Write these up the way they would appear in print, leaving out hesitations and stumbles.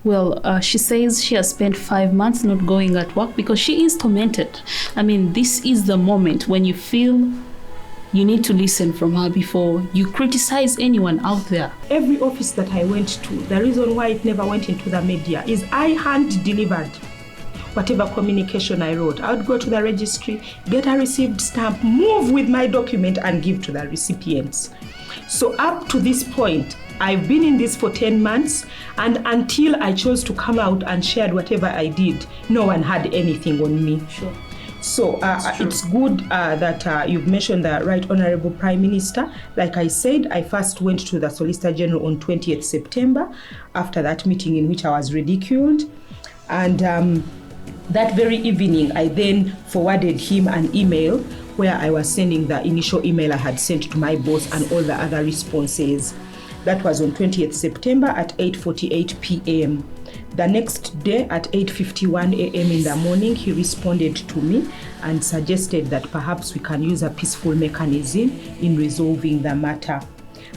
Well, she says she has spent 5 months not going at work because she is tormented. I mean, this is the moment when you feel you need to listen from her before you criticize anyone out there. Every office that I went to, the reason why it never went into the media is I hand delivered whatever communication I wrote. I would go to the registry, get a received stamp, move with my document and give to the recipients. So up to this point, I've been in this for 10 months, and until I chose to come out and shared whatever I did, no one had anything on me. Sure. So it's good that you've mentioned the Right Honorable Prime Minister. Like I said, I first went to the Solicitor General on 20th September after that meeting in which I was ridiculed. And that very evening, I then forwarded him an email where I was sending the initial email I had sent to my boss and all the other responses. That was on 20th September at 8:48 p.m. The next day at 8:51 a.m. in the morning, he responded to me and suggested that perhaps we can use a peaceful mechanism in resolving the matter.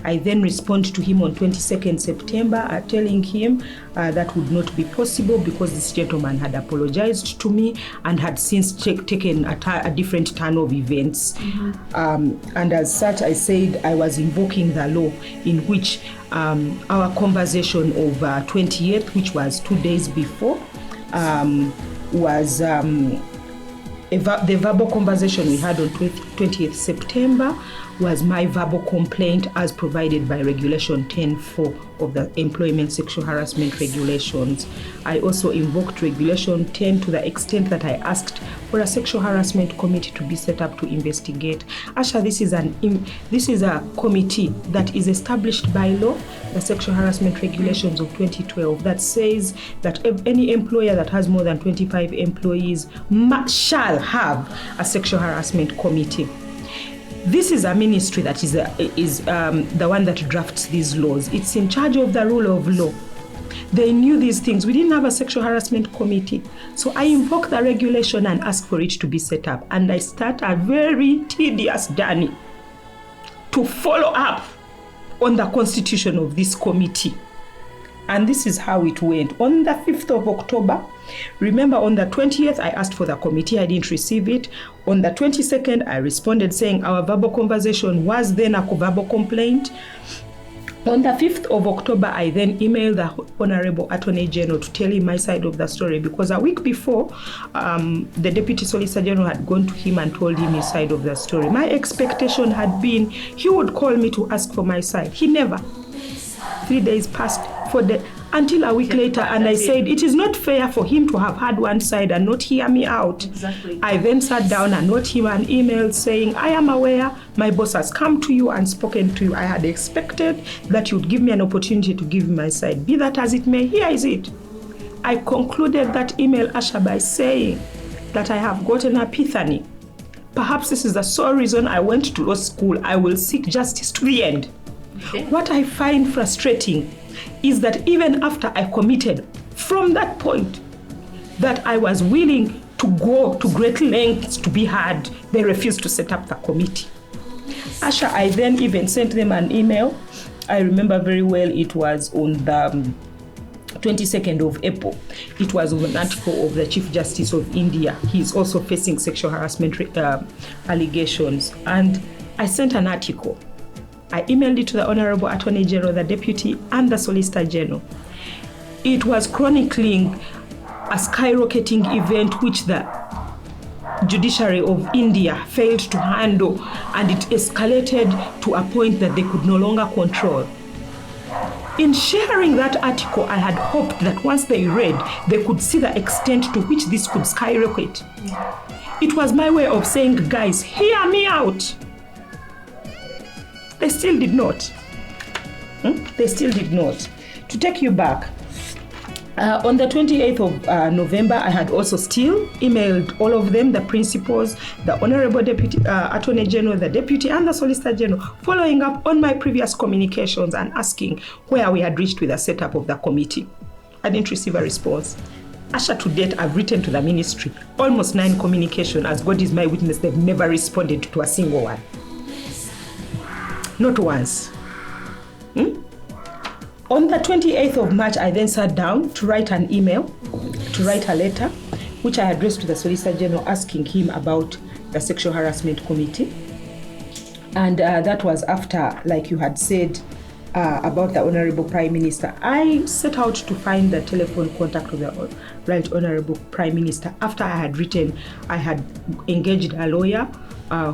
I then responded to him on 22nd September telling him that would not be possible because this gentleman had apologized to me and had since taken a different turn of events. And as such, I said I was invoking the law in which our conversation of 20th, which was 2 days before, was the verbal conversation we had on 20th September was my verbal complaint as provided by Regulation 10.4 of the Employment Sexual Harassment Regulations. I also invoked Regulation 10 to the extent that I asked for a sexual harassment committee to be set up to investigate. Asha, this is a committee that is established by law, the Sexual Harassment Regulations of 2012, that says that any employer that has more than 25 employees shall have a sexual harassment committee. This is a ministry that is the one that drafts these laws. It's in charge of the rule of law. They knew these things. We didn't have a sexual harassment committee. So I invoked the regulation and asked for it to be set up. And I start a very tedious journey to follow up on the constitution of this committee. And this is how it went. On the 5th of October, remember on the 20th, I asked for the committee, I didn't receive it. On the 22nd, I responded saying our verbal conversation was then a verbal complaint. On the 5th of October, I then emailed the Honorable Attorney General to tell him my side of the story, because a week before, the Deputy Solicitor General had gone to him and told him his side of the story. My expectation had been he would call me to ask for my side. He never. 3 days passed until a week later, and I said it is not fair for him to have had one side and not hear me out. Exactly. I then sat down and wrote him an email saying, I am aware my boss has come to you and spoken to you. I had expected that you would give me an opportunity to give my side. Be that as it may, here is it. I concluded that email, Asha, by saying that I have gotten an epiphany. Perhaps this is the sole reason I went to law school. I will seek justice to the end. Okay. What I find frustrating is that even after I committed, from that point, that I was willing to go to great lengths to be heard, they refused to set up the committee. Asha, I then even sent them an email. I remember very well, it was on the 22nd of April. It was an article of the Chief Justice of India. He is also facing sexual harassment allegations. And I sent an article. I emailed it to the Honorable Attorney General, the Deputy, and the Solicitor General. It was chronicling a skyrocketing event which the judiciary of India failed to handle, and it escalated to a point that they could no longer control. In sharing that article, I had hoped that once they read, they could see the extent to which this could skyrocket. It was my way of saying, guys, hear me out. They still did not. They still did not. To take you back, on the 28th of November, I had also still emailed all of them, the principals, the Honorable Deputy Attorney General, the Deputy, and the Solicitor General, following up on my previous communications and asking where we had reached with the setup of the committee. I didn't receive a response. Asha, to date, I've written to the ministry almost 9 communications. As God is my witness, they've never responded to a single one. Not once. On the 28th of March, I then sat down to write a letter, which I addressed to the Solicitor General asking him about the Sexual Harassment Committee. And that was after, like you had said, about the Honorable Prime Minister. I set out to find the telephone contact of the Right Honorable Prime Minister. After I had engaged a lawyer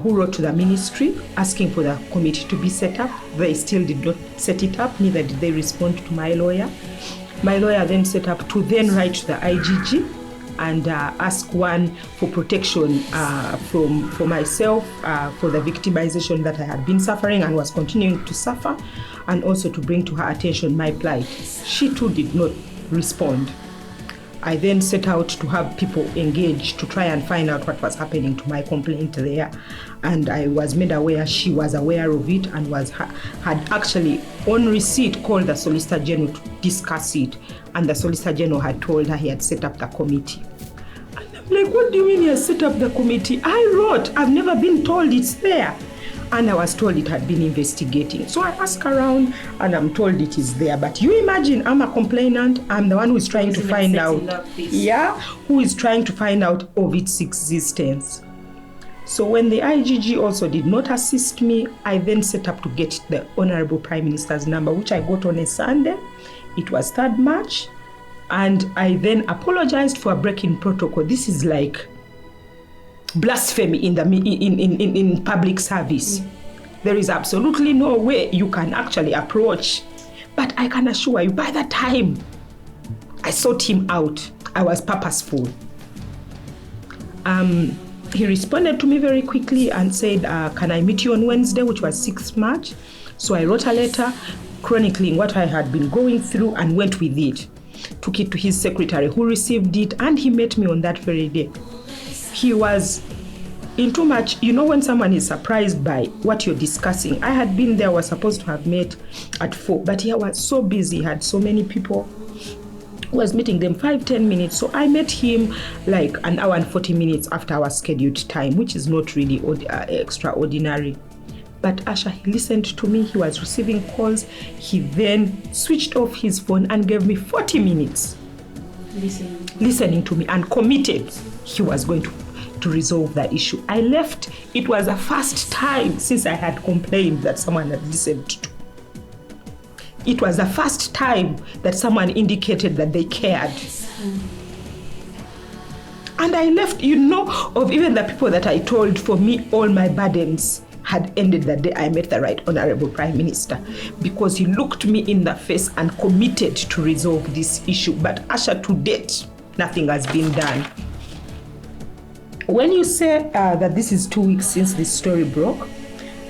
who wrote to the ministry asking for the committee to be set up. They still did not set it up, neither did they respond to my lawyer. My lawyer then set up to then write to the IGG and ask one for protection for myself, for the victimization that I had been suffering and was continuing to suffer, and also to bring to her attention my plight. She too did not respond. I then set out to have people engage to try and find out what was happening to my complaint there. And I was made aware she was aware of it and had actually, on receipt, called the Solicitor General to discuss it. And the Solicitor General had told her he had set up the committee. And I'm like, what do you mean he has set up the committee? I wrote, I've never been told it's there. And I was told it had been investigating. So I asked around and I'm told it is there. But you imagine, I'm a complainant. I'm the one who is trying to find out. Who is trying to find out of its existence. So when the IGG also did not assist me, I then set up to get the Honorable Prime Minister's number, which I got on a Sunday. It was 3rd March. And I then apologized for breaking protocol. This is like blasphemy in public service. There is absolutely no way you can actually approach. But I can assure you, by the time I sought him out, I was purposeful. He responded to me very quickly and said, can I meet you on Wednesday, which was 6th March? So I wrote a letter chronicling what I had been going through and went with it. Took it to his secretary, who received it, and he met me on that very day. He was in too much, you know, when someone is surprised by what you're discussing. I had been there, was supposed to have met at 4, but he was so busy, had so many people, was meeting them 5-10 minutes. So I met him like an hour and 40 minutes after our scheduled time, which is not really extraordinary. But Asha, he listened to me, he was receiving calls. He then switched off his phone and gave me 40 minutes listening to me and committed he was going to resolve that issue. I left. It was the first time since I had complained that someone had listened to. It was the first time that someone indicated that they cared. And I left, you know, of even the people that I told, for me, all my burdens had ended the day I met the Right Honorable Prime Minister, because he looked me in the face and committed to resolve this issue. But Asha, to date, nothing has been done. When you say that this is 2 weeks since this story broke,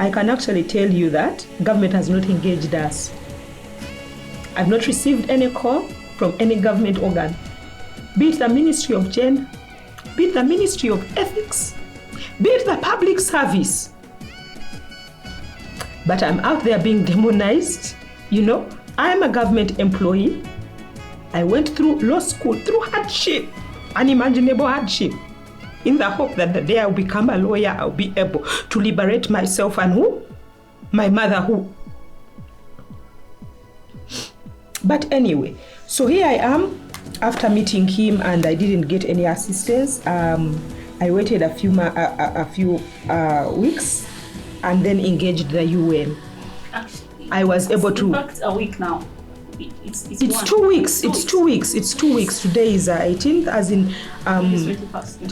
I can actually tell you that government has not engaged us. I've not received any call from any government organ, be it the Ministry of Gender, be it the Ministry of Ethics, be it the Public Service. But I'm out there being demonized. You know, I'm a government employee. I went through law school, through hardship, unimaginable hardship, in the hope that the day I'll become a lawyer, I'll be able to liberate myself and who? My mother who? But anyway, so here I am after meeting him and I didn't get any assistance. I waited a few weeks and then engaged the UN. Actually, I was able to. In fact, a week now. It's 2 weeks. It's 2 weeks. It's 2 weeks. Today is 18th, as in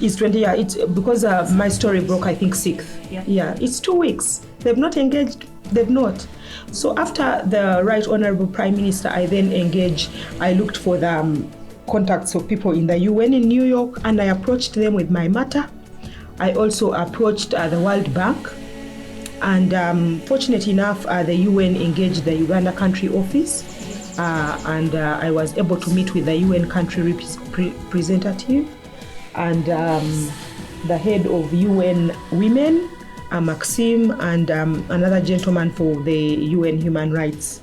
it's 20. Yeah, it's because my story broke, I think 6th. Yeah, it's 2 weeks. They've not engaged. They've not. So after the Right Honorable Prime Minister, I then engaged. I looked for the contacts of people in the UN in New York, and I approached them with my matter. I also approached the World Bank. And fortunate enough, the UN engaged the Uganda country office, and I was able to meet with the UN country representative and the head of UN Women, Maxime, and another gentleman for the UN Human Rights.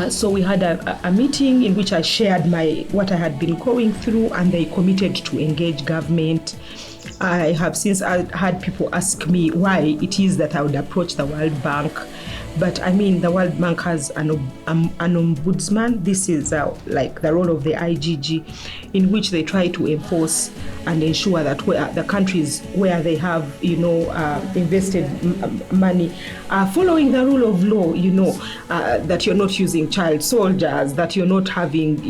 So we had a meeting in which I shared what I had been going through, and they committed to engage government. I have since had people ask me why it is that I would approach the World Bank. But I mean, the World Bank has an ombudsman. This is like the role of the IGG, in which they try to enforce and ensure that the countries where they have, invested money are following the rule of law, that you're not using child soldiers, that you're not having,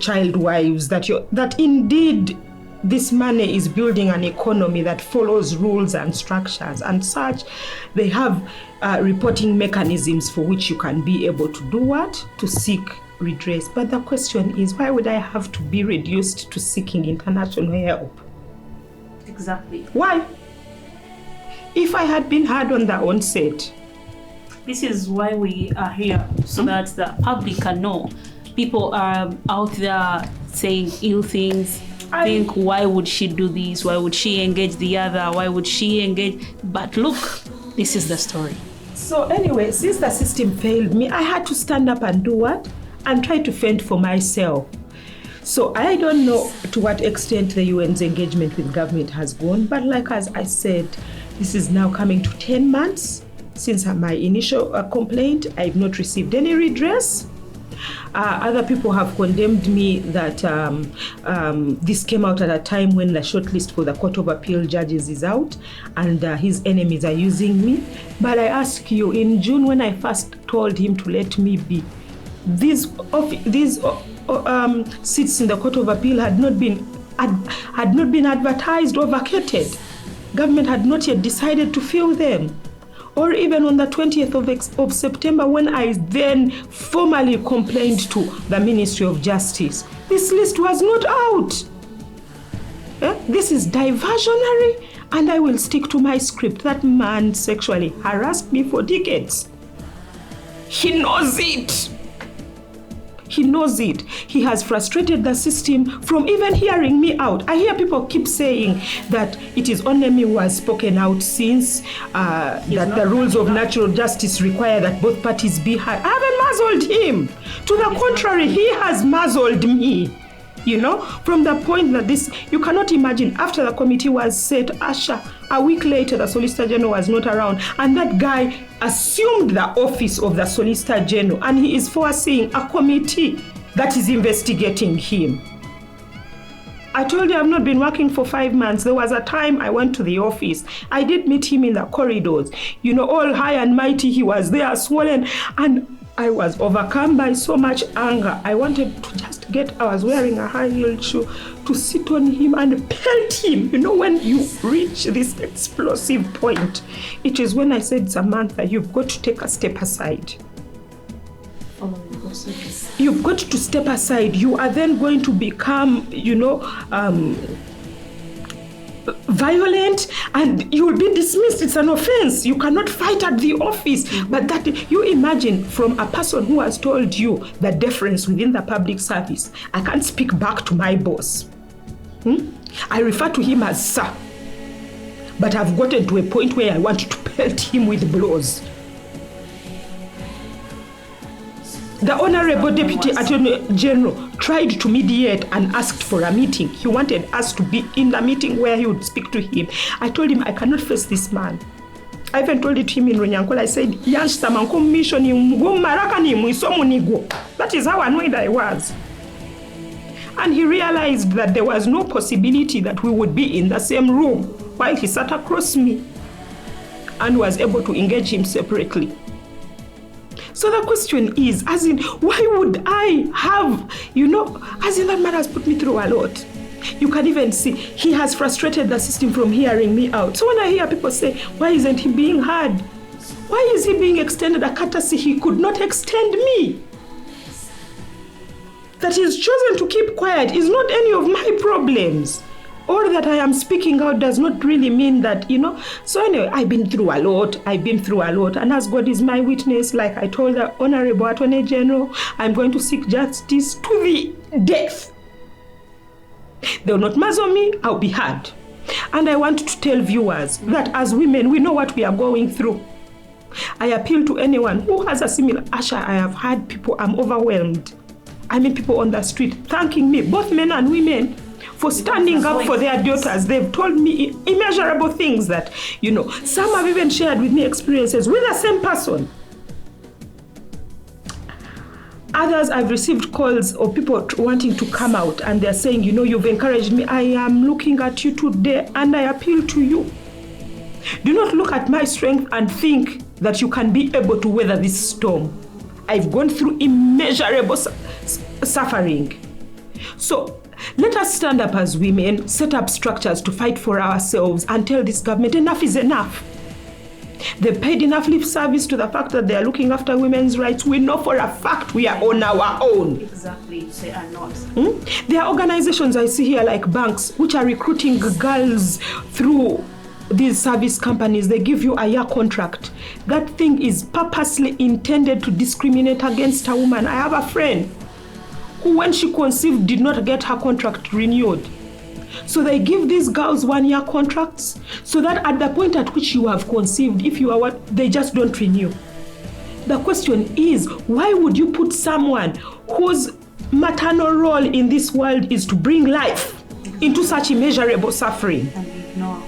child wives, that indeed this money is building an economy that follows rules and structures and such. They have reporting mechanisms for which you can be able to do what? To seek redress. But the question is, why would I have to be reduced to seeking international help? Exactly. Why? If I had been heard on the onset. This is why we are here, so that the public can know. People are out there saying ill things. Think, why would she do this? Why would she engage the other? Why would she engage? But look, this is the story. So anyway, since the system failed me, I had to stand up and do what? And try to fend for myself. So I don't know to what extent the UN's engagement with government has gone, but like as I said, this is now coming to 10 months since my initial complaint. I've not received any redress. Other people have condemned me that this came out at a time when the shortlist for the Court of Appeal judges is out and his enemies are using me. But I ask you, in June when I first told him to let me be, these seats in the Court of Appeal had not been advertised or vacated. Government had not yet decided to fill them. Or even on the 20th of September, when I then formally complained to the Ministry of Justice, this list was not out. This is diversionary, and I will stick to my script. That man sexually harassed me for decades. He knows it. He knows it. He has frustrated the system from even hearing me out. I hear people keep saying that it is only me who has spoken out since, that the rules of natural justice require that both parties be heard. I haven't muzzled him. To the contrary, he has muzzled me. From the point that you cannot imagine, after the committee was set, Asha, a week later, the Solicitor General was not around, and that guy assumed the office of the Solicitor General, and he is foreseeing a committee that is investigating him. I told you I've not been working for 5 months. There was a time I went to the office. I did meet him in the corridors. All high and mighty, he was there, swollen, and I was overcome by so much anger. I wanted to just I was wearing a high-heeled shoe, to sit on him and pelt him. When you reach this explosive point, it is when I said, Samantha, you've got to take a step aside. You've got to step aside. You are then going to become, violent, and you will be dismissed. It's an offense. You cannot fight at the office. But that, you imagine, from a person who has told you the difference within the public service, I can't speak back to my boss. I refer to him as sir. But I've gotten to a point where I want to pelt him with blows. The Honorable Deputy Attorney General tried to mediate and asked for a meeting. He wanted us to be in the meeting where he would speak to him. I told him I cannot face this man. I even told it to him in Runyankole. I said, that is how annoyed I was. And he realized that there was no possibility that we would be in the same room while he sat across me, and was able to engage him separately. So the question is, why would I have, that man has put me through a lot. You can even see, he has frustrated the system from hearing me out. So when I hear people say, why isn't he being heard? Why is he being extended a courtesy he could not extend me? That he's chosen to keep quiet is not any of my problems. Or that I am speaking out does not really mean that, So anyway, I've been through a lot. And as God is my witness, like I told the Honorable Attorney General, I'm going to seek justice to the death. They will not muzzle me, I'll be heard. And I want to tell viewers that as women, we know what we are going through. I appeal to anyone who has a similar Asha. I have had people, I'm overwhelmed. People on the street thanking me, both men and women, for standing up for their daughters. They've told me immeasurable things that, some have even shared with me experiences with the same person. Others, I've received calls of people wanting to come out, and they're saying, you've encouraged me. I am looking at you today, and I appeal to you. Do not look at my strength and think that you can be able to weather this storm. I've gone through immeasurable suffering. So let us stand up as women, set up structures to fight for ourselves, and tell this government enough is enough. They paid enough lip service to the fact that they are looking after women's rights. We know for a fact we are on our own. Exactly, they are not. There are organizations I see here like banks which are recruiting girls through these service companies. They give you a year contract. That thing is purposely intended to discriminate against a woman. I have a friend who, when she conceived, did not get her contract renewed. So they give these girls 1 year contracts so that at the point at which you have conceived, if you are they just don't renew. The question is, why would you put someone whose maternal role in this world is to bring life into such immeasurable suffering? And ignore.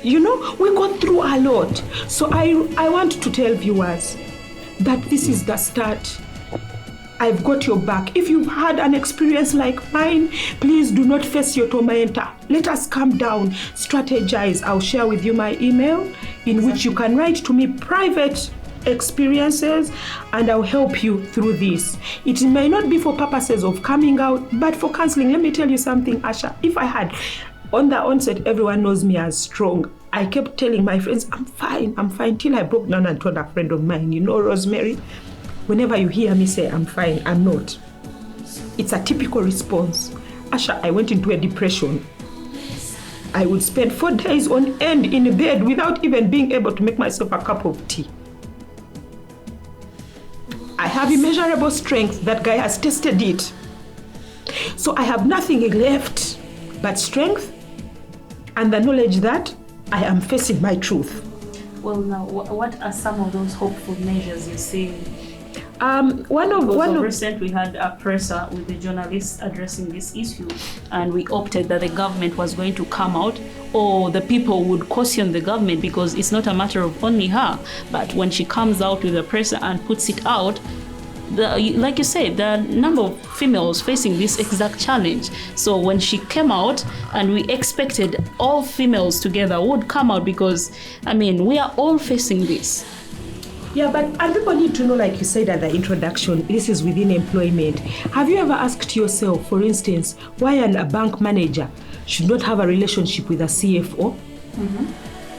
We go through a lot. So I want to tell viewers that this is the start. I've got your back. If you've had an experience like mine, please do not face your tormentor. Let us calm down, strategize. I'll share with you my email in which you can write to me private experiences, and I'll help you through this. It may not be for purposes of coming out, but for counseling. Let me tell you something, Asha. If I had, on the onset, everyone knows me as strong. I kept telling my friends, I'm fine, till I broke down and told a friend of mine, Rosemary, whenever you hear me say I'm fine, I'm not. It's a typical response. Asha, I went into a depression. I would spend 4 days on end in bed without even being able to make myself a cup of tea. I have immeasurable strength. That guy has tested it. So I have nothing left but strength and the knowledge that I am facing my truth. Well, now, what are some of those hopeful measures you're seeing? Recent we had a presser with the journalists addressing this issue, and we opted that the government was going to come out, or the people would caution the government, because it's not a matter of only her, but when she comes out with the presser and puts it out, like you said, the number of females facing this exact challenge. So when she came out, and we expected all females together would come out, because we are all facing this. Yeah, and people need to know, like you said at the introduction, this is within employment. Have you ever asked yourself, for instance, why a bank manager should not have a relationship with a CFO?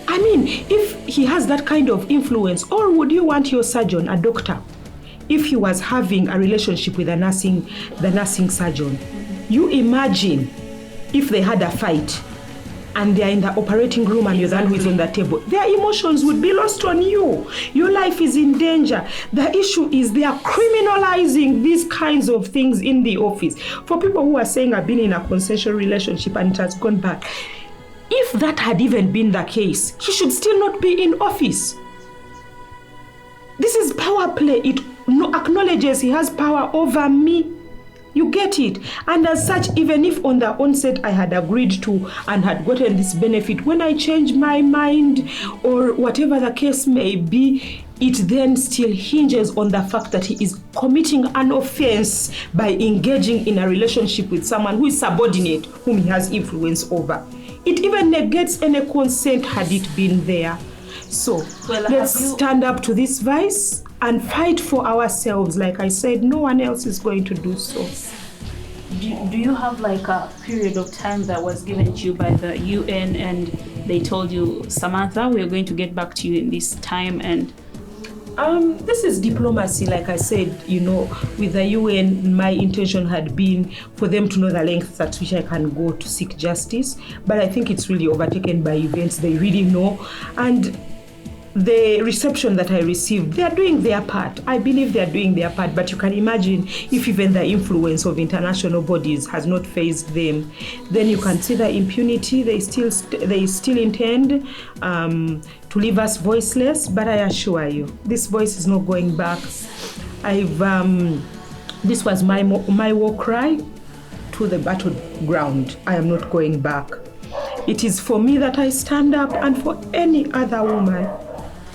If he has that kind of influence, or would you want your surgeon, a doctor, if he was having a relationship with the nursing surgeon? You imagine if they had a fight and they're in the operating room and you're the one who is on the table. Their emotions would be lost on you. Your life is in danger. The issue is they are criminalizing these kinds of things in the office. For people who are saying I've been in a consensual relationship and it has gone back, if that had even been the case, he should still not be in office. This is power play. It acknowledges he has power over me. You get it? And as such, even if on the onset I had agreed to and had gotten this benefit, when I change my mind or whatever the case may be, it then still hinges on the fact that he is committing an offense by engaging in a relationship with someone who is subordinate, whom he has influence over. It even negates any consent had it been there. So let's stand up to this vice and fight for ourselves. Like I said, no one else is going to do so. Do you have like a period of time that was given to you by the UN and they told you, Samantha, we are going to get back to you in this time? And this is diplomacy. Like I said, with the UN, my intention had been for them to know the lengths at which I can go to seek justice. But I think it's really overtaken by events. They really know. And the reception that I received, they are doing their part. I believe they are doing their part, but you can imagine if even the influence of international bodies has not fazed them, then you can see the impunity. They still intend to leave us voiceless, but I assure you, this voice is not going back. This was my war cry to the battleground. I am not going back. It is for me that I stand up, and for any other woman.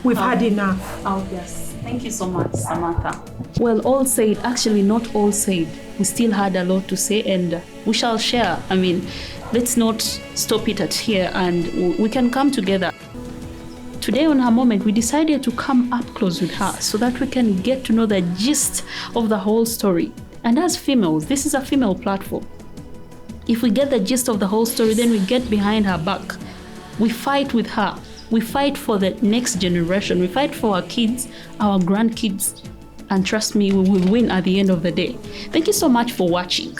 We've had enough. Oh, yes. Thank you so much, Samantha. Well, all said, actually not all said. We still had a lot to say, and we shall share. I mean, let's not stop it at here, and we can come together. Today on Her Moment, we decided to come up close with her so that we can get to know the gist of the whole story. And as females, this is a female platform. If we get the gist of the whole story, then we get behind her back. We fight with her. We fight for the next generation. We fight for our kids, our grandkids. And trust me, we will win at the end of the day. Thank you so much for watching.